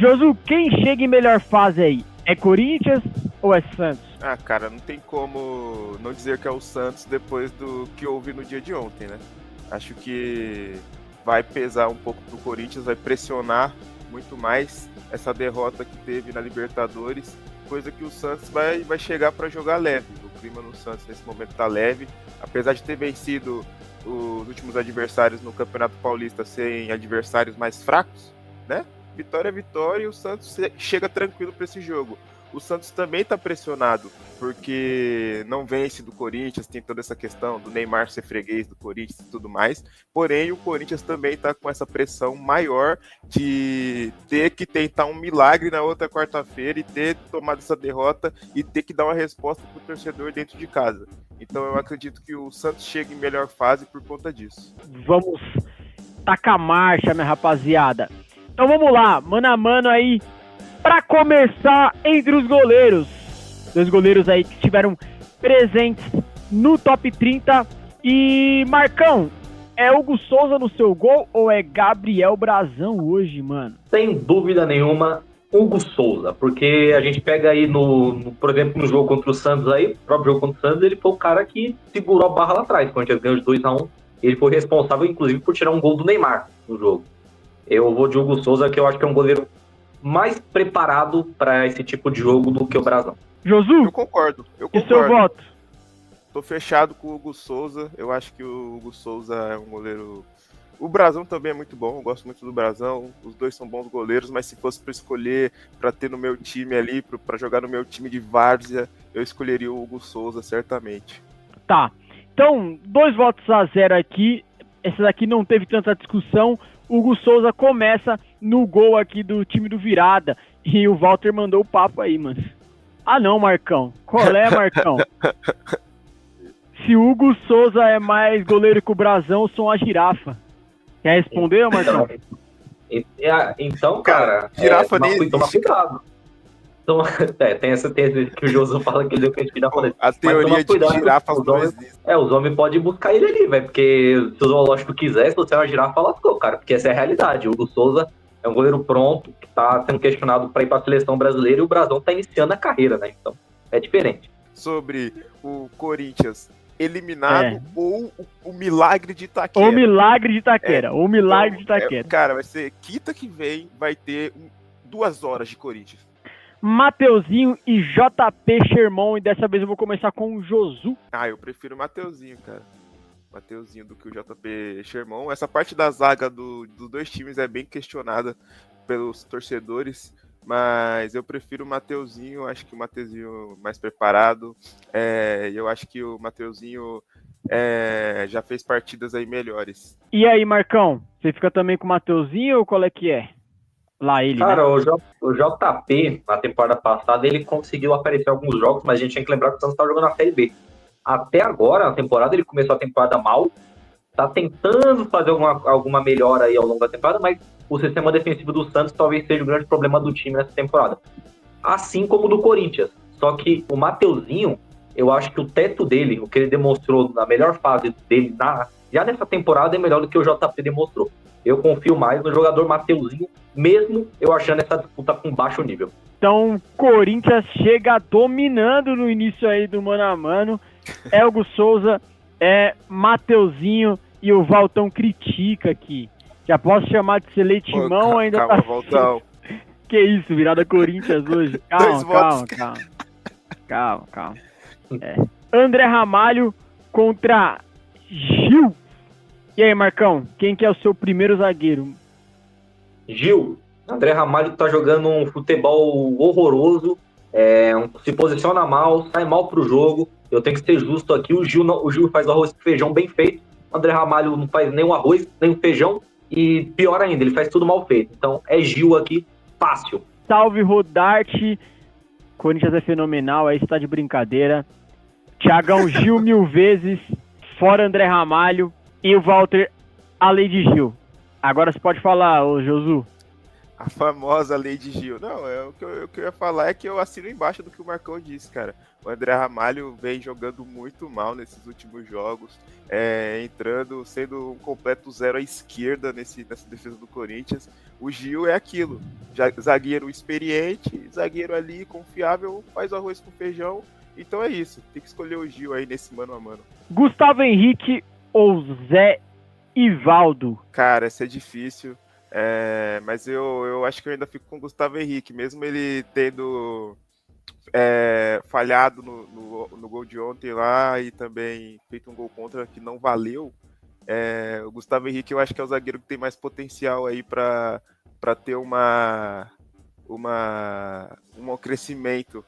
Josu, quem chega em melhor fase aí? É Corinthians ou é Santos? Ah, cara, não tem como não dizer que é o Santos depois do que houve no dia de ontem, né? Acho que vai pesar um pouco pro Corinthians, vai pressionar muito mais essa derrota que teve na Libertadores, coisa que o Santos vai chegar para jogar leve. O clima no Santos nesse momento tá leve, apesar de ter vencido os últimos adversários no Campeonato Paulista serem adversários mais fracos, né? Vitória é vitória e o Santos chega tranquilo para esse jogo. O Santos também está pressionado, porque não vence do Corinthians, tem toda essa questão do Neymar ser freguês do Corinthians e tudo mais. Porém, o Corinthians também está com essa pressão maior de ter que tentar um milagre na outra quarta-feira e ter tomado essa derrota e ter que dar uma resposta para o torcedor dentro de casa. Então eu acredito que o Santos chega em melhor fase por conta disso. Vamos tacar marcha, minha rapaziada. Então vamos lá, mano a mano aí, para começar entre os goleiros. Dois goleiros aí que estiveram presentes no top 30. E Marcão, é Hugo Souza no seu gol ou é Gabriel Brazão hoje, mano? Sem dúvida nenhuma, Hugo Souza, porque a gente pega aí por exemplo, no jogo contra o Santos aí, o próprio jogo contra o Santos, ele foi o cara que segurou a barra lá atrás, quando a gente ganhou de 2-1, ele foi responsável, inclusive, por tirar um gol do Neymar no jogo. Eu vou de Hugo Souza, que eu acho que é um goleiro mais preparado para esse tipo de jogo do que o Brazão. Josu? Eu concordo. E seu voto? Tô fechado com o Hugo Souza. Eu acho que o Hugo Souza é um goleiro... O Brazão também é muito bom, eu gosto muito do Brazão. Os dois são bons goleiros, mas se fosse para escolher para ter no meu time ali, para jogar no meu time de várzea, eu escolheria o Hugo Souza, certamente. Tá. Então, 2-0 aqui. Esse daqui não teve tanta discussão. Hugo Souza começa no gol aqui do time do Virada. E o Walter mandou o papo aí, mano. Ah não, Marcão. Qual é, Marcão? Se o Hugo Souza é mais goleiro que o Brazão, eu sou uma girafa. Quer responder, Marcão? Então, cara, girafa nem toma cuidado. Então, tem essa tese que o Josu fala que ele deu crente da falei. A teoria de girafas não existe. Os homens podem buscar ele ali, velho, porque se o zoológico quiser, se você é uma girafa, lascou, cara, porque essa é a realidade. O Hugo Souza é um goleiro pronto, que tá sendo questionado para ir para a seleção brasileira e o Brazão tá iniciando a carreira, né? Então, é diferente. Sobre o Corinthians eliminado ou o milagre de Itaquera. O milagre de Itaquera. O milagre de Itaquera. Cara, vai ser quinta que vem, vai ter 2 horas de Corinthians. Mateuzinho e JP Sherman, e dessa vez eu vou começar com o Josu. Eu prefiro o Mateuzinho, cara. Mateuzinho do que o JP Sherman. Essa parte da zaga dos dois times é bem questionada pelos torcedores, mas eu prefiro o Mateuzinho, acho que o Mateuzinho mais preparado, eu acho que o Mateuzinho já fez partidas aí melhores. E aí, Marcão, você fica também com o Mateuzinho ou qual é que é? Lá ele, cara, né? o JP, na temporada passada, ele conseguiu aparecer em alguns jogos, mas a gente tem que lembrar que o Santos tá jogando na Série B. Até agora, na temporada, ele começou a temporada mal, tá tentando fazer alguma melhora aí ao longo da temporada, mas o sistema defensivo do Santos talvez seja o grande problema do time nessa temporada. Assim como o do Corinthians. Só que o Mateuzinho, eu acho que o teto dele, o que ele demonstrou na melhor fase dele, já nessa temporada, é melhor do que o JP demonstrou. Eu confio mais no jogador Mateuzinho, mesmo eu achando essa disputa com baixo nível. Então, Corinthians chega dominando no início aí do mano a mano. É Hugo Souza, é Mateuzinho e o Valtão critica aqui. Já posso chamar de ser leitimão, ainda calma, tá... Valtão. Que isso, virada Corinthians hoje. Calma. André Ramalho contra Gil. E aí, Marcão, quem que é o seu primeiro zagueiro? Gil. André Ramalho tá jogando um futebol horroroso, se posiciona mal, sai mal pro jogo. Eu tenho que ser justo aqui, o Gil faz o arroz com feijão bem feito, o André Ramalho não faz nem o arroz, nem o feijão, e pior ainda, ele faz tudo mal feito. Então é Gil aqui, fácil. Salve, Rodarte. Corinthians é fenomenal, aí está de brincadeira. Thiagão, Gil 1000 vezes, fora André Ramalho, e o Walter, além de Gil. Agora você pode falar, ô Josu. A famosa lei de Gil. Não, o que eu ia falar é que eu assino embaixo do que o Marcão disse, cara. O André Ramalho vem jogando muito mal nesses últimos jogos, entrando, sendo um completo zero à esquerda nessa defesa do Corinthians. O Gil é aquilo, zagueiro experiente, zagueiro ali confiável, faz o arroz com feijão. Então é isso, tem que escolher o Gil aí nesse mano a mano. Gustavo Henrique ou Zé Ivaldo? Cara, essa é difícil. Mas eu acho que eu ainda fico com o Gustavo Henrique, mesmo ele tendo falhado no gol de ontem lá e também feito um gol contra que não valeu. O Gustavo Henrique eu acho que é o zagueiro que tem mais potencial aí para ter um crescimento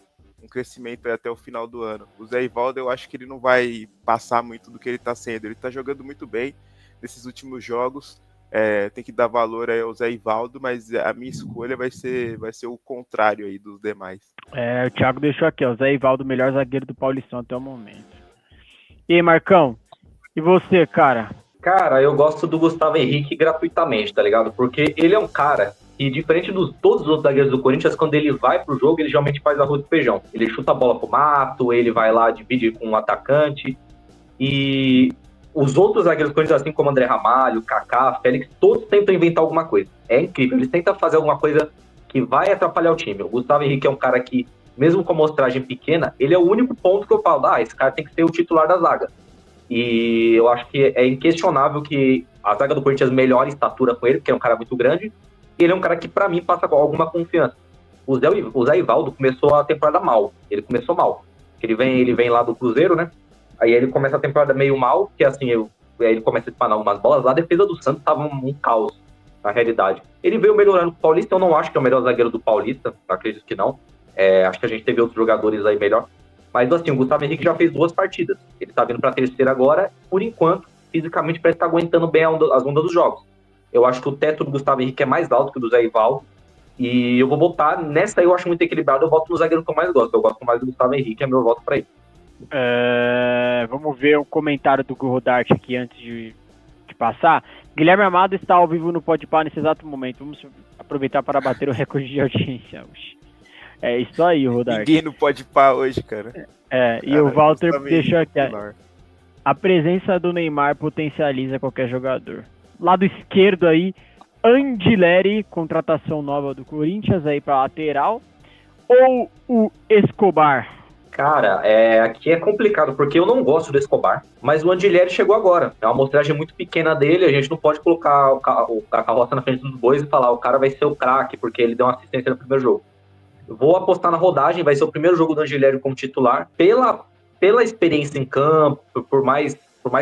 até o final do ano. O Zé Ivaldo eu acho que ele não vai passar muito do que ele está sendo. Ele está jogando muito bem nesses últimos jogos. Tem que dar valor aí ao Zé Ivaldo, mas a minha escolha vai ser o contrário aí dos demais. O Thiago deixou aqui, ó, o Zé Ivaldo, melhor zagueiro do Paulistão até o momento. E aí, Marcão? E você, cara? Cara, eu gosto do Gustavo Henrique gratuitamente, tá ligado? Porque ele é um cara que, diferente de todos os outros zagueiros do Corinthians, quando ele vai pro jogo, ele geralmente faz arroz e feijão. Ele chuta a bola pro mato, ele vai lá, divide com um atacante. E os outros zagueiros do Corinthians, assim como André Ramalho, Kaká, Félix, todos tentam inventar alguma coisa. É incrível, eles tentam fazer alguma coisa que vai atrapalhar o time. O Gustavo Henrique é um cara que, mesmo com amostragem pequena, ele é o único ponto que eu falo, esse cara tem que ser o titular da zaga. E eu acho que é inquestionável que a zaga do Corinthians melhora em estatura com ele, porque é um cara muito grande, e ele é um cara que, pra mim, passa com alguma confiança. O Zé Ivaldo começou a temporada mal, ele começou mal. Ele vem lá do Cruzeiro, né? Aí ele começa a temporada meio mal, que assim, ele começa a espanar umas bolas lá, a defesa do Santos tava um caos, na realidade. Ele veio melhorando com o Paulista, eu não acho que é o melhor zagueiro do Paulista, acredito que não. Acho que a gente teve outros jogadores aí melhor. Mas assim, o Gustavo Henrique já fez 2 partidas. Ele tá vindo pra terceira agora, por enquanto, fisicamente parece estar aguentando bem as ondas dos jogos. Eu acho que o teto do Gustavo Henrique é mais alto que o do Zé Ivaldo. E eu vou votar, nessa aí eu acho muito equilibrado, eu voto no zagueiro que eu mais gosto. Eu gosto mais do Gustavo Henrique, é meu voto pra ele. Vamos ver o comentário do Rodart aqui antes de passar. Guilherme Amado está ao vivo no Podpah nesse exato momento. Vamos aproveitar para bater o recorde de audiência. É isso aí, Rodart. Ninguém no Podpah hoje, cara. E o Walter deixou aqui. A presença do Neymar potencializa qualquer jogador. Lado esquerdo aí, Andileri, contratação nova do Corinthians aí para lateral. Ou o Escobar? Cara, aqui é complicado, porque eu não gosto do Escobar, mas o Andileri chegou agora. É uma amostragem muito pequena dele, a gente não pode colocar a carroça na frente dos bois e falar o cara vai ser o craque, porque ele deu uma assistência no primeiro jogo. Eu vou apostar na rodagem, vai ser o primeiro jogo do Andileri como titular. Pela experiência em campo, por mais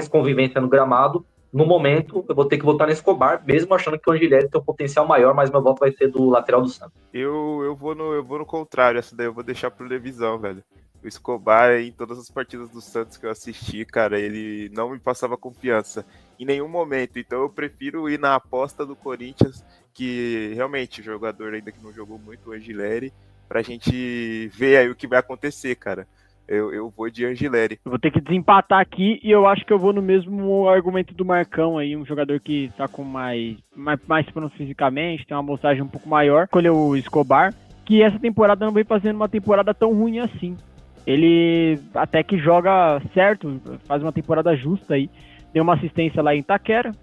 convivência no gramado, no momento eu vou ter que votar no Escobar, mesmo achando que o Andileri tem um potencial maior, mas meu voto vai ser do lateral do Santos. Eu vou no contrário, essa daí eu vou deixar pro Levisão, velho. O Escobar, em todas as partidas do Santos que eu assisti, cara, ele não me passava confiança em nenhum momento. Então eu prefiro ir na aposta do Corinthians, que realmente o jogador ainda que não jogou muito, o Angileri, pra gente ver aí o que vai acontecer, cara. Eu vou de Angileri. Eu vou ter que desempatar aqui e eu acho que eu vou no mesmo argumento do Marcão aí, um jogador que tá com mais pronto fisicamente, tem uma amostragem um pouco maior. Escolheu o Escobar, que essa temporada não vem fazendo uma temporada tão ruim assim. Ele até que joga certo, faz uma temporada justa aí, deu uma assistência lá em Itaquera.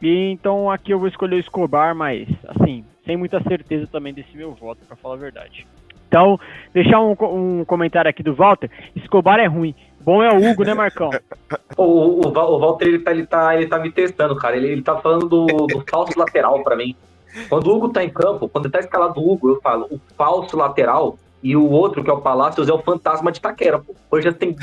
E então aqui eu vou escolher o Escobar, mas assim, sem muita certeza também desse meu voto, pra falar a verdade. Então, deixar um comentário aqui do Walter. Escobar é ruim. Bom é o Hugo, né, Marcão? O Walter, ele tá me testando, cara. Ele tá falando do falso lateral pra mim. Quando o Hugo tá em campo, quando ele tá escalado o Hugo, eu falo, o falso lateral e o outro, que é o Palácios, é o fantasma de Itaquera, pô. Hoje já tem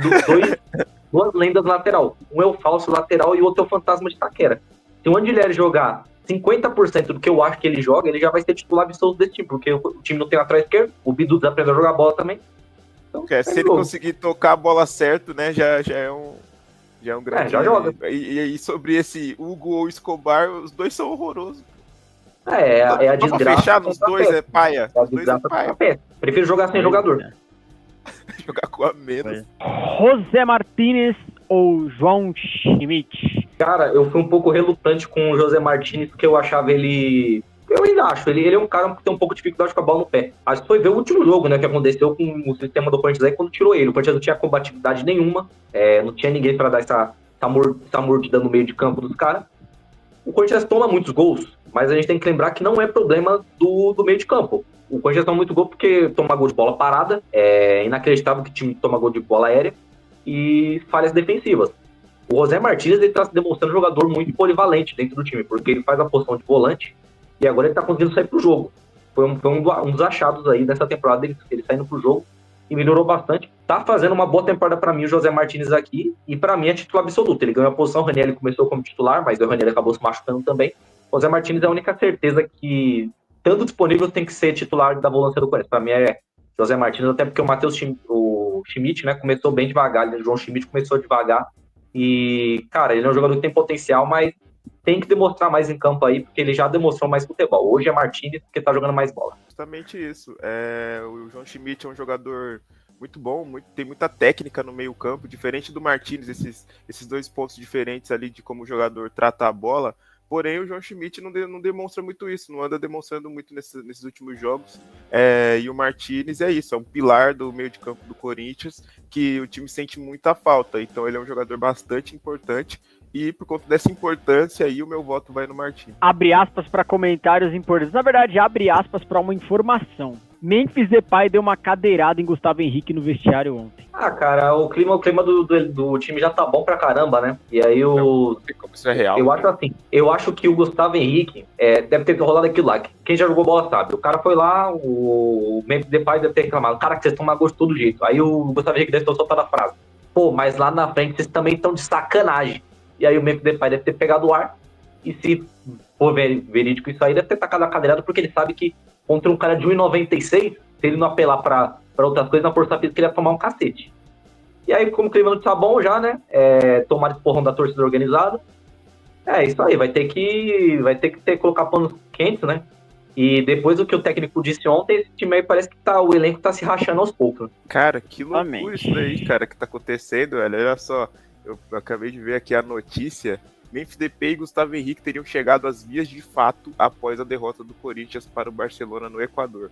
duas lendas lateral. Um é o falso lateral e o outro é o fantasma de Itaquera. Se o Andileri jogar 50% do que eu acho que ele joga, ele já vai ser titular absoluto desse time, porque o time não tem lateral esquerdo, o Bidu aprendeu a jogar bola também. Então, se ele conseguir tocar a bola certo, né, já é um grande... já joga. E sobre esse Hugo ou Escobar, os dois são horrorosos. É a desgraça. Pra fechar nos dois é paia. É a desgraça é paia. Prefiro jogar sem jogador. Jogar com a menos. José Martínez ou João Schmidt? Cara, eu fui um pouco relutante com o José Martínez, porque eu achava ele Eu ainda acho, ele é um cara que tem um pouco de dificuldade com a bola no pé. Acho que foi ver o último jogo, né, que aconteceu com o sistema do Corinthians aí, quando tirou ele. O Corinthians não tinha combatividade nenhuma, não tinha ninguém para dar essa mordida no meio de campo dos caras. O Corinthians toma muitos gols, mas a gente tem que lembrar que não é problema do meio de campo. O Corinthians toma muito gol porque toma gol de bola parada, é inacreditável que o time toma gol de bola aérea e falhas defensivas. O José Martínez está se demonstrando um jogador muito polivalente dentro do time, porque ele faz a posição de volante e agora ele está conseguindo sair pro jogo. Foi um dos achados aí dessa temporada, ele saindo pro jogo e melhorou bastante. Tá fazendo uma boa temporada para mim o José Martínez aqui, e para mim é titular absoluto. Ele ganhou a posição, o Ranieri começou como titular, mas o Ranieri acabou se machucando também. O José Martínez é a única certeza que, tanto disponível, tem que ser titular da volância do Corinthians. Para mim é José Martínez, até porque o Schmidt, né, começou bem devagar. O João Schmidt começou devagar e, cara, ele é um jogador que tem potencial, mas tem que demonstrar mais em campo aí, porque ele já demonstrou mais futebol. Hoje é Martínez porque tá jogando mais bola. Justamente isso. O João Schmidt é um jogador muito bom, tem muita técnica no meio campo, diferente do Martínez, esses dois pontos diferentes ali de como o jogador trata a bola. Porém, o João Schmidt não demonstra muito isso, não anda demonstrando muito nesses últimos jogos. E o Martínez é isso, é um pilar do meio de campo do Corinthians, que o time sente muita falta. Então ele é um jogador bastante importante. E por conta dessa importância aí, o meu voto vai no Martínez. Abre aspas para comentários importantes. Na verdade, abre aspas para uma informação. Memphis Depay deu uma cadeirada em Gustavo Henrique no vestiário ontem. Ah, cara, o clima do time já tá bom pra caramba, né? E aí Não sei como isso é real. Eu acho que o Gustavo Henrique deve ter rolado aquilo lá. Quem já jogou bola sabe. O cara foi lá, o Memphis Depay deve ter reclamado. Cara, que vocês tomam gosto de todo jeito. Aí o Gustavo Henrique deve ter soltado a frase. Pô, mas lá na frente vocês também estão de sacanagem. E aí o Memphis Depay deve ter pegado o ar. E se for verídico isso aí, deve ter tacado a cadeirada, porque ele sabe que contra um cara de 1,96, se ele não apelar pra outras coisas, na força física ele ia tomar um cacete. E aí, como o clima não tá bom já, né? Tomar esporrão da torcida organizada. Isso aí, vai ter que colocar panos quentes, né? E depois do que o técnico disse ontem, esse time aí parece que o elenco tá se rachando aos poucos. Cara, que loucura isso daí, cara, que tá acontecendo, velho. Olha só, eu acabei de ver aqui a notícia. Memphis Depay e Gustavo Henrique teriam chegado às vias de fato após a derrota do Corinthians para o Barcelona no Equador.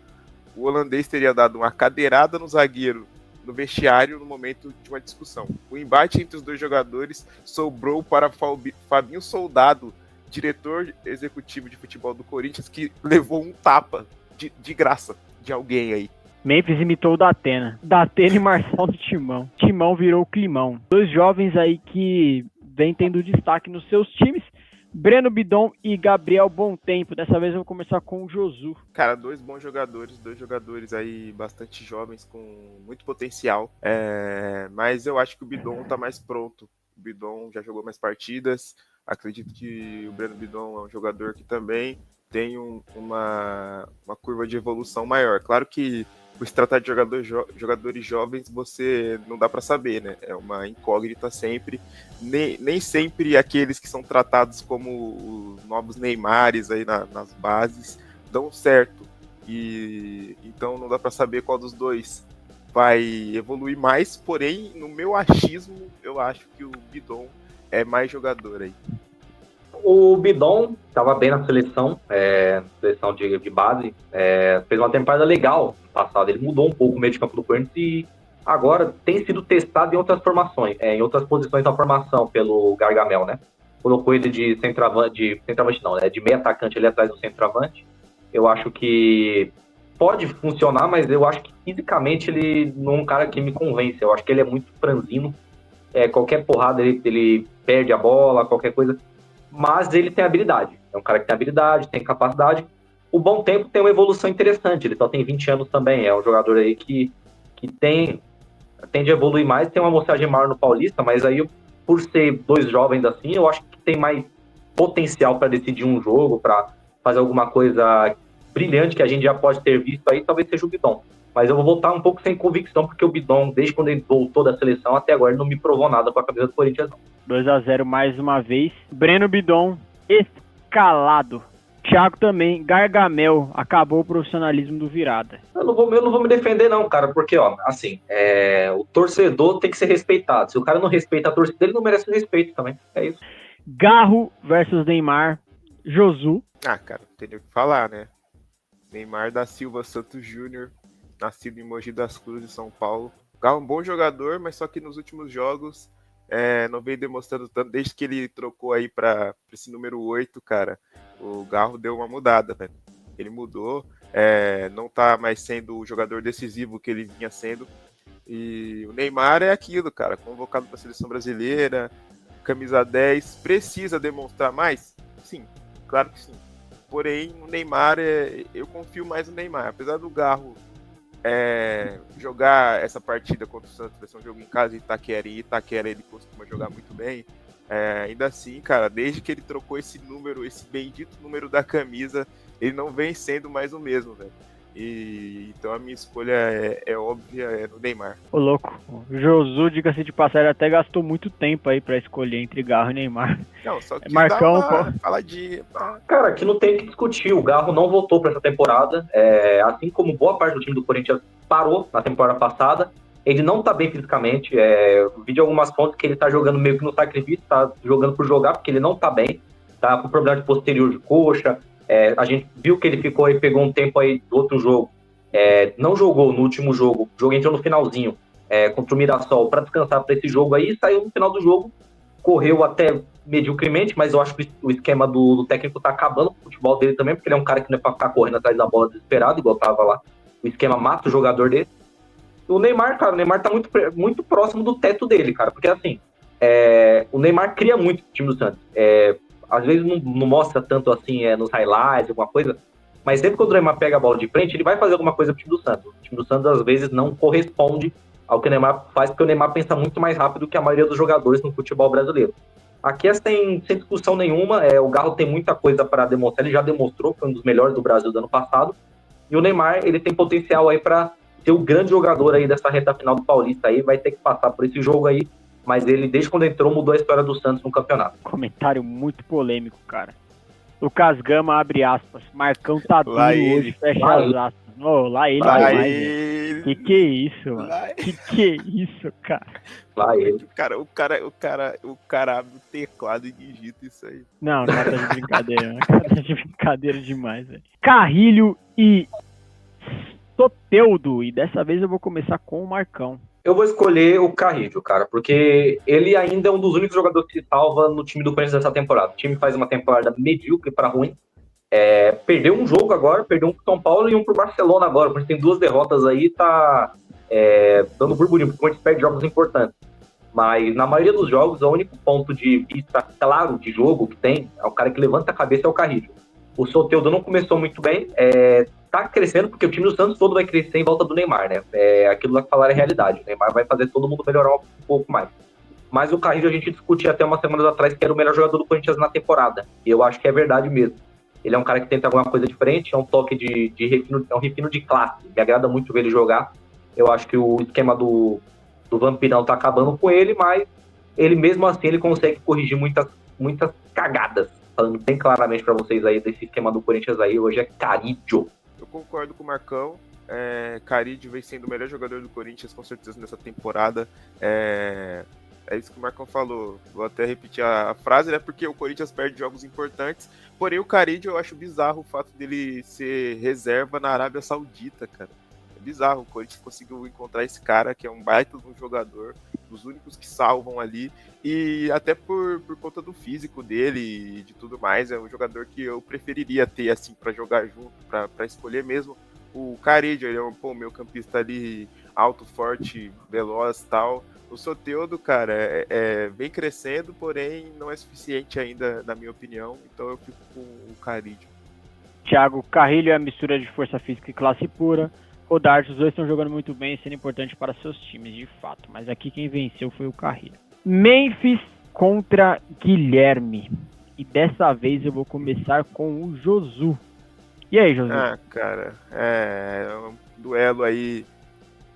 O holandês teria dado uma cadeirada no zagueiro no vestiário no momento de uma discussão. O embate entre os dois jogadores sobrou para Fabinho Soldado, diretor executivo de futebol do Corinthians, que levou um tapa de graça de alguém aí. Memphis imitou o Datena e Marçal do Timão. Timão virou o Climão. Dois jovens aí que vem tendo destaque nos seus times, Breno Bidon e Gabriel Bom Tempo. Dessa vez eu vou começar com o Josu. Cara, dois bons jogadores, dois jogadores aí bastante jovens, com muito potencial, mas eu acho que o Bidon tá mais pronto. O Bidon já jogou mais partidas, acredito que o Breno Bidon é um jogador que também tem uma curva de evolução maior. Claro que por se tratar de jogadores jovens, você não dá para saber, né? É uma incógnita sempre. Nem sempre aqueles que são tratados como os novos Neymares aí nas bases dão certo. E então não dá para saber qual dos dois vai evoluir mais. Porém, no meu achismo, eu acho que o Bidon é mais jogador aí. O Bidon estava bem na seleção de base, fez uma temporada legal no passado. Ele mudou um pouco o meio de campo do Corinthians e agora tem sido testado em outras formações, em outras posições da formação pelo Gargamel, né? Colocou ele de centroavante não, né? De meio atacante ali atrás do centroavante. Eu acho que pode funcionar, mas eu acho que fisicamente ele não é um cara que me convence. Eu acho que ele é muito franzino. Qualquer porrada ele perde a bola, qualquer coisa. Mas ele tem habilidade. É um cara que tem habilidade, tem capacidade. O Bom Tempo tem uma evolução interessante. Ele só tem 20 anos também. É um jogador aí que tende a evoluir mais. Tem uma amostragem maior no Paulista, mas aí, por ser dois jovens assim, eu acho que tem mais potencial para decidir um jogo, para fazer alguma coisa brilhante que a gente já pode ter visto aí, talvez seja o Bidon. Mas eu vou voltar um pouco sem convicção, porque o Bidon, desde quando ele voltou da seleção até agora, ele não me provou nada com a camisa do Corinthians, não. 2-0 mais uma vez. Breno Bidon escalado. Thiago também, Gargamel, acabou o profissionalismo do Virada. Eu não vou me defender não, cara, porque, o torcedor tem que ser respeitado. Se o cara não respeita a torcida, ele não merece o respeito também. É isso. Garro versus Neymar. Josu. Ah, cara, não tem nem o que falar, né? Neymar da Silva Santos Júnior, nascido em Mogi das Cruzes, São Paulo. Galo é um bom jogador, mas só que nos últimos jogos não vem demonstrando tanto. Desde que ele trocou aí para esse número 8, cara, o Galo deu uma mudada, velho. Ele mudou, não tá mais sendo o jogador decisivo que ele vinha sendo. E o Neymar é aquilo, cara, convocado para a seleção brasileira, camisa 10, precisa demonstrar mais? Sim, claro que sim. Porém, o Neymar, eu confio mais no Neymar. Apesar do Garro jogar essa partida contra o Santos, vai ser um jogo em casa em Itaquera, e em Itaquera ele costuma jogar muito bem. Ainda assim, cara, desde que ele trocou esse número, esse bendito número da camisa, ele não vem sendo mais o mesmo, velho. E então a minha escolha é óbvia, é no Neymar. Ô, louco. O Josu, diga-se de passagem, até gastou muito tempo aí pra escolher entre Garro e Neymar. Não, só que Marcão, dá uma faladinha. Cara, aqui não tem o que discutir. O Garro não voltou para essa temporada. Assim como boa parte do time do Corinthians parou na temporada passada, ele não tá bem fisicamente. Eu vi de algumas fontes que ele tá jogando meio que no sacrifício, tá jogando por jogar, porque ele não tá bem. Tá com problema de posterior de coxa. A gente viu que ele ficou aí, pegou um tempo aí do outro jogo. Não jogou no último jogo. O jogo entrou no finalzinho contra o Mirassol para descansar para esse jogo aí e saiu no final do jogo. Correu até mediocremente, mas eu acho que o esquema do técnico tá acabando com o futebol dele também, porque ele é um cara que não é pra ficar correndo atrás da bola desesperado, igual tava lá. O esquema mata o jogador dele. O Neymar, cara, o Neymar tá muito próximo do teto dele, cara, porque assim, o Neymar cria muito o time do Santos. Às vezes não mostra tanto assim nos highlights, alguma coisa, mas sempre que o Neymar pega a bola de frente, ele vai fazer alguma coisa pro time do Santos. O time do Santos, às vezes, não corresponde ao que o Neymar faz, porque o Neymar pensa muito mais rápido que a maioria dos jogadores no futebol brasileiro. Aqui é sem discussão nenhuma, o Galo tem muita coisa para demonstrar, ele já demonstrou, foi um dos melhores do Brasil do ano passado, e o Neymar, ele tem potencial aí para ser o grande jogador aí dessa reta final do Paulista aí, vai ter que passar por esse jogo aí, mas ele, desde quando entrou, mudou a história do Santos no campeonato. Comentário muito polêmico, cara. Lucas Gama, abre aspas. Marcão tá duro hoje, fecha as aspas. Oh, lá ele Lá demais, ele. Que é isso, mano? Que é isso, cara? Lá ele. O cara abre o teclado e digita isso aí. Não tá de brincadeira, né? Tá de brincadeira demais, velho. Carrilho e Soteldo. E dessa vez eu vou começar com o Marcão. Eu vou escolher o Carrillo, cara, porque ele ainda é um dos únicos jogadores que se salva no time do Corinthians dessa temporada. O time faz uma temporada medíocre para ruim. Perdeu um jogo agora, perdeu um pro São Paulo e um pro Barcelona agora. A gente tem 2 derrotas aí, tá dando burburinho, porque a gente perde jogos importantes. Mas na maioria dos jogos, o único ponto de vista claro de jogo que tem, é o cara que levanta a cabeça é o Carrillo. O Soteldo não começou muito bem, tá crescendo, porque o time do Santos todo vai crescer em volta do Neymar, né? Aquilo lá que falaram é realidade. O Neymar vai fazer todo mundo melhorar um pouco mais. Mas o Carrillo a gente discutia até umas semanas atrás que era o melhor jogador do Corinthians na temporada. E eu acho que é verdade mesmo. Ele é um cara que tenta alguma coisa diferente, é um toque de refino, é um refino de classe. Me agrada muito ver ele jogar. Eu acho que o esquema do Vampirão tá acabando com ele, mas ele mesmo assim ele consegue corrigir muitas cagadas. Falando bem claramente para vocês aí desse esquema do Corinthians aí, hoje é Carrillo. Eu concordo com o Marcão. Carrillo vem sendo o melhor jogador do Corinthians, com certeza, nessa temporada. É isso que o Marcão falou. Vou até repetir a frase, né? Porque o Corinthians perde jogos importantes. Porém, o Carrillo, eu acho bizarro o fato dele ser reserva na Arábia Saudita, cara. É bizarro. O Corinthians conseguiu encontrar esse cara, que é um baita de um jogador, dos únicos que salvam ali. E até por conta do físico dele e de tudo mais, é um jogador que eu preferiria ter, assim, para jogar junto, para escolher mesmo. O Carrillo, ele é um meio campista ali, alto, forte, veloz e tal. O Soteldo, cara, vem crescendo, porém não é suficiente ainda, na minha opinião. Então eu fico com o Carrillo. Thiago, Carrilho é a mistura de força física e classe pura. Rodarte, os dois estão jogando muito bem e sendo importante para seus times, de fato. Mas aqui quem venceu foi o Carrilho. Memphis contra Guilherme. E dessa vez eu vou começar com o Josu. E aí, Josu? Cara, é um duelo aí.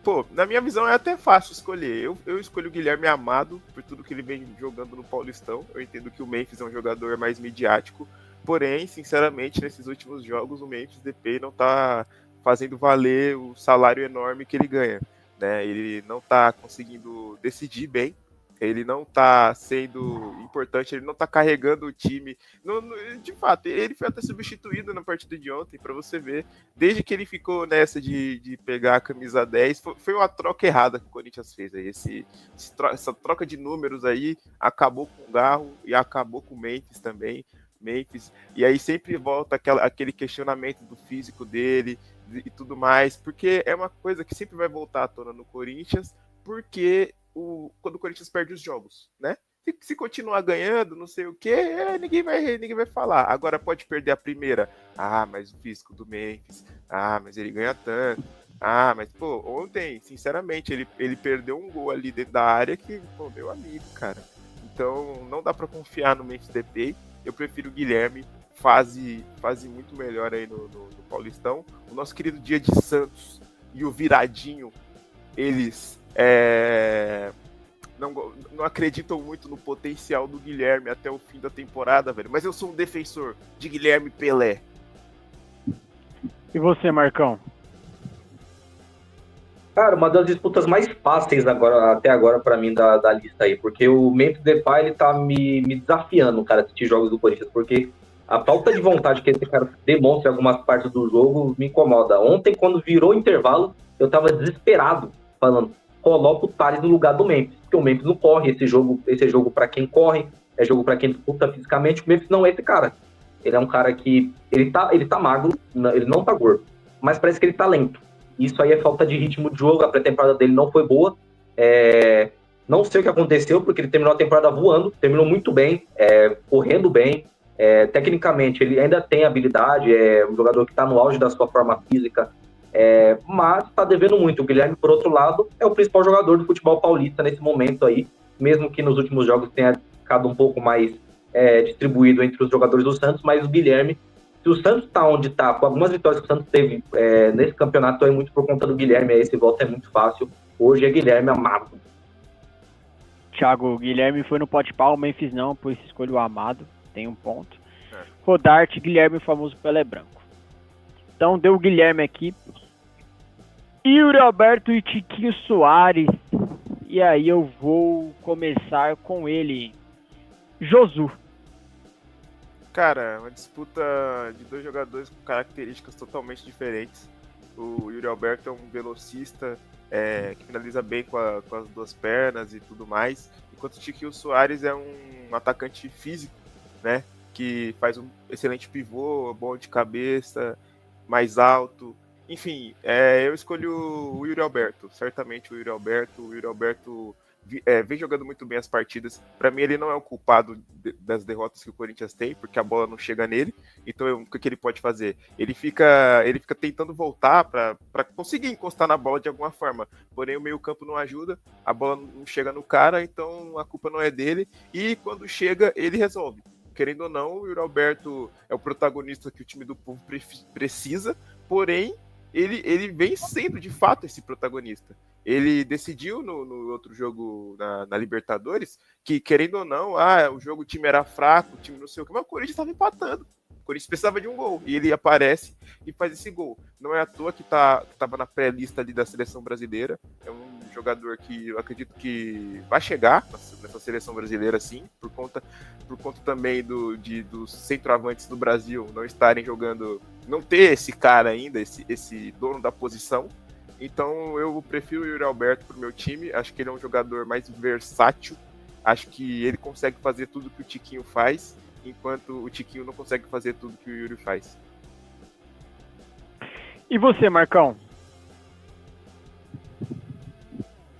Pô, na minha visão é até fácil escolher. Eu escolho o Guilherme Amado por tudo que ele vem jogando no Paulistão. Eu entendo que o Memphis é um jogador mais midiático. Porém, sinceramente, nesses últimos jogos, o Memphis DP não tá fazendo valer o salário enorme que ele ganha, né? Ele não tá conseguindo decidir bem. Ele não tá sendo importante, ele não tá carregando o time. De fato, ele foi até substituído na partida de ontem, para você ver. Desde que ele ficou nessa de pegar a camisa 10, foi uma troca errada que o Corinthians fez. Aí. Essa troca de números aí acabou com o Garro e acabou com o Memphis também. E aí sempre volta aquele questionamento do físico dele e tudo mais, porque é uma coisa que sempre vai voltar à tona no Corinthians, porque quando o Corinthians perde os jogos, né? Se continuar ganhando, não sei o que, ninguém vai falar. Agora pode perder a primeira. Mas o físico do Memphis. Mas ele ganha tanto. Mas, pô, ontem, sinceramente, ele perdeu um gol ali dentro da área que, pô, meu amigo, cara. Então, não dá pra confiar no Memphis Depay. Eu prefiro o Guilherme, fase muito melhor aí no Paulistão. O nosso querido Dia de Santos e o Viradinho, eles não acreditam muito no potencial do Guilherme até o fim da temporada, velho. Mas eu sou um defensor de Guilherme Pelé. E você, Marcão? Cara, uma das disputas mais fáceis até agora pra mim da lista aí, porque o Memphis Depay, ele tá me desafiando, cara, assistir jogos do Corinthians, porque a falta de vontade que esse cara demonstra em algumas partes do jogo me incomoda. Ontem, quando virou o intervalo, eu tava desesperado, falando, coloca o Thales no lugar do Memphis, porque o Memphis não corre, esse é jogo pra quem corre, é jogo pra quem disputa fisicamente, o Memphis não é esse cara. Ele é um cara que, ele tá magro, ele não tá gordo, mas parece que ele tá lento. Isso aí é falta de ritmo de jogo, a pré-temporada dele não foi boa. Não sei o que aconteceu, porque ele terminou a temporada voando, terminou muito bem, correndo bem. Tecnicamente, ele ainda tem habilidade, é um jogador que está no auge da sua forma física, mas está devendo muito. O Guilherme, por outro lado, é o principal jogador do futebol paulista nesse momento aí, mesmo que nos últimos jogos tenha ficado um pouco mais distribuído entre os jogadores do Santos, mas o Guilherme, se o Santos está onde está, com algumas vitórias que o Santos teve nesse campeonato, é muito por conta do Guilherme. Esse voto é muito fácil. Hoje é Guilherme Amado. Thiago, o Guilherme foi no pote-pau, o Memphis não, por isso escolho o Amado. Tem um ponto. Rodarte, Guilherme, o famoso Pelé Branco. Então deu o Guilherme aqui. Yuri Alberto e Tiquinho Soares. E aí eu vou começar com ele. Josu. Cara, uma disputa de dois jogadores com características totalmente diferentes. O Yuri Alberto é um velocista que finaliza bem com as duas pernas e tudo mais, enquanto o Tiquinho Soares é um atacante físico, né, que faz um excelente pivô, bom de cabeça, mais alto. Enfim, eu escolhi o Yuri Alberto, certamente o Yuri Alberto vem jogando muito bem as partidas. Para mim, ele não é o culpado das derrotas que o Corinthians tem, porque a bola não chega nele. Então, o que ele pode fazer? Ele fica tentando voltar para conseguir encostar na bola de alguma forma. Porém, o meio-campo não ajuda, a bola não chega no cara, então a culpa não é dele. E quando chega, ele resolve. Querendo ou não, o Yuri Alberto é o protagonista que o time do povo precisa, porém, ele vem sendo de fato esse protagonista. Ele decidiu no outro jogo na Libertadores que, querendo ou não, o time era fraco, o time não sei o que, mas o Corinthians estava empatando. O Corinthians precisava de um gol. E ele aparece e faz esse gol. Não é à toa que estava na pré-lista ali da seleção brasileira. É um jogador que eu acredito que vai chegar nessa seleção brasileira, sim, por conta também dos centroavantes do Brasil não estarem jogando, não ter esse cara ainda, esse dono da posição. Então eu prefiro o Yuri Alberto pro meu time. Acho que ele é um jogador mais versátil. Acho que ele consegue fazer tudo que o Tiquinho faz, enquanto o Tiquinho não consegue fazer tudo que o Yuri faz. E você, Marcão?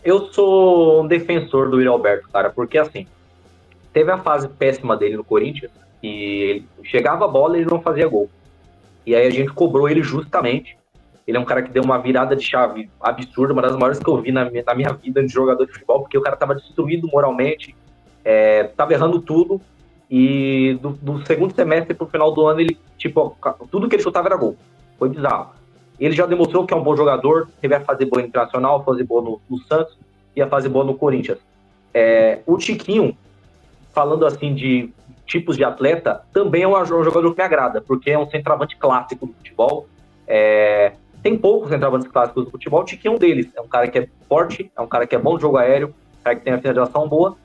Eu sou um defensor do Yuri Alberto, cara, porque assim, teve a fase péssima dele no Corinthians, e ele chegava a bola e ele não fazia gol. E aí a gente cobrou ele justamente. Ele é um cara que deu uma virada de chave absurda, uma das maiores que eu vi na minha vida de jogador de futebol, porque o cara tava destruído moralmente, tava errando tudo, e do segundo semestre pro final do ano, ele, tudo que ele chutava era gol. Foi bizarro. Ele já demonstrou que é um bom jogador, teve a fase boa no Internacional, a fase boa no Santos e a fase boa no Corinthians. O Tiquinho, falando assim de tipos de atleta, também é um jogador que me agrada, porque é um centroavante clássico do futebol. Tem poucos centroavantes clássicos do futebol, o Tiquinho é um deles. É um cara que é forte, é um cara que é bom de jogo aéreo, um cara que tem a finalização boa,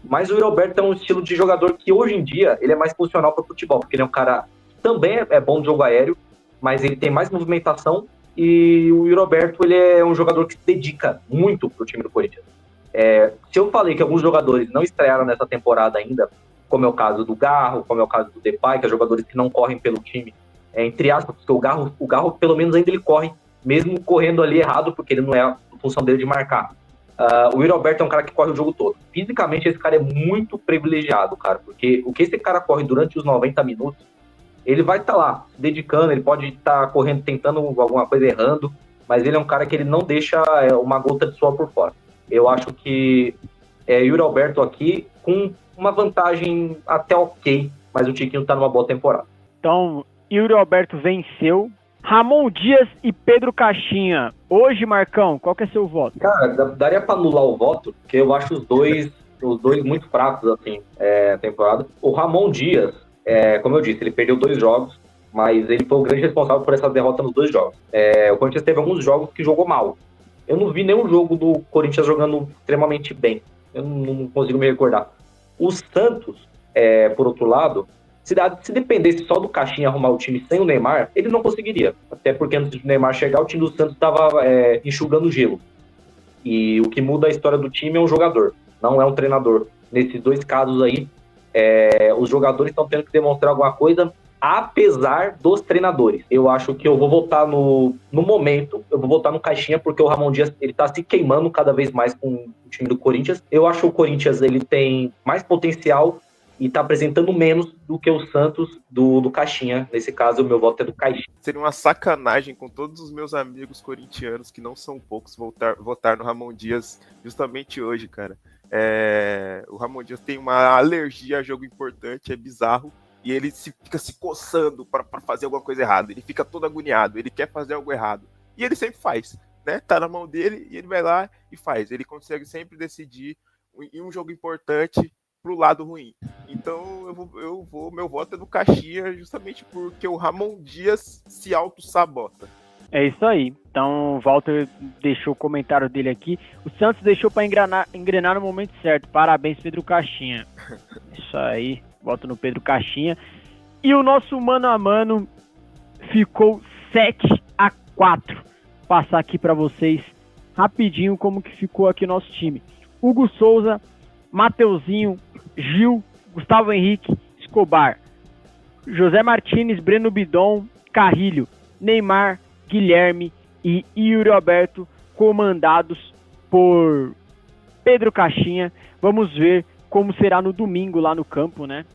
Mas o Yuri Alberto é um estilo de jogador que hoje em dia ele é mais funcional para o futebol, porque ele é um cara que também é bom de jogo aéreo, mas ele tem mais movimentação, e o Yuri Alberto ele é um jogador que se dedica muito pro time do Corinthians. Se eu falei que alguns jogadores não estrearam nessa temporada ainda, como é o caso do Garro, como é o caso do Depay, que são jogadores que não correm pelo time, entre aspas, porque o Garro pelo menos ainda ele corre, mesmo correndo ali errado, porque ele não é a função dele de marcar. O Yuri Alberto é um cara que corre o jogo todo. Fisicamente, esse cara é muito privilegiado, cara, porque o que esse cara corre durante os 90 minutos, ele vai estar lá, se dedicando, ele pode estar correndo, tentando alguma coisa errando, mas ele é um cara que ele não deixa uma gota de suor por fora. Eu acho que Yuri Alberto aqui com uma vantagem até ok, mas o Tiquinho tá numa boa temporada. Então, Yuri Alberto venceu. Ramon Dias e Pedro Caixinha. Hoje, Marcão, qual que é seu voto? Cara, daria pra anular o voto, porque eu acho os dois muito fracos, assim, temporada. O Ramon Dias, como eu disse, ele perdeu 2 jogos, mas ele foi o grande responsável por essa derrota nos 2 jogos. O Corinthians teve alguns jogos que jogou mal. Eu não vi nenhum jogo do Corinthians jogando extremamente bem. Eu não consigo me recordar. O Santos, por outro lado, se dependesse só do Caixinha arrumar o time sem o Neymar, ele não conseguiria. Até porque antes do Neymar chegar, o time do Santos estava enxugando gelo. E o que muda a história do time é um jogador, não é um treinador. Nesses 2 casos aí, os jogadores estão tendo que demonstrar alguma coisa, apesar dos treinadores. Eu acho que eu vou votar no momento, eu vou votar no Caixinha, porque o Ramon Dias ele tá se queimando cada vez mais com o time do Corinthians. Eu acho que o Corinthians ele tem mais potencial e tá apresentando menos do que o Santos do Caixinha. Nesse caso, o meu voto é do Caixinha. Seria uma sacanagem com todos os meus amigos corintianos, que não são poucos, votar no Ramon Dias justamente hoje, cara. O Ramon Dias tem uma alergia a jogo importante, é bizarro, e ele fica se coçando para fazer alguma coisa errada. Ele fica todo agoniado, ele quer fazer algo errado. E ele sempre faz, né? Tá na mão dele e ele vai lá e faz. Ele consegue sempre decidir em um jogo importante pro lado ruim. Então meu voto é no Caixinha, justamente porque o Ramon Dias se auto-sabota. É isso aí. Então o Walter deixou o comentário dele aqui. O Santos deixou para engrenar no momento certo. Parabéns, Pedro Caixinha. Isso aí. Voto no Pedro Caixinha. E o nosso mano a mano ficou 7-4. Passar aqui para vocês rapidinho como que ficou aqui nosso time. Hugo Souza, Mateuzinho, Gil, Gustavo Henrique, Escobar, José Martínez, Breno Bidon, Carrilho, Neymar, Guilherme e Yuri Alberto, comandados por Pedro Caixinha. Vamos ver como será no domingo lá no campo, né?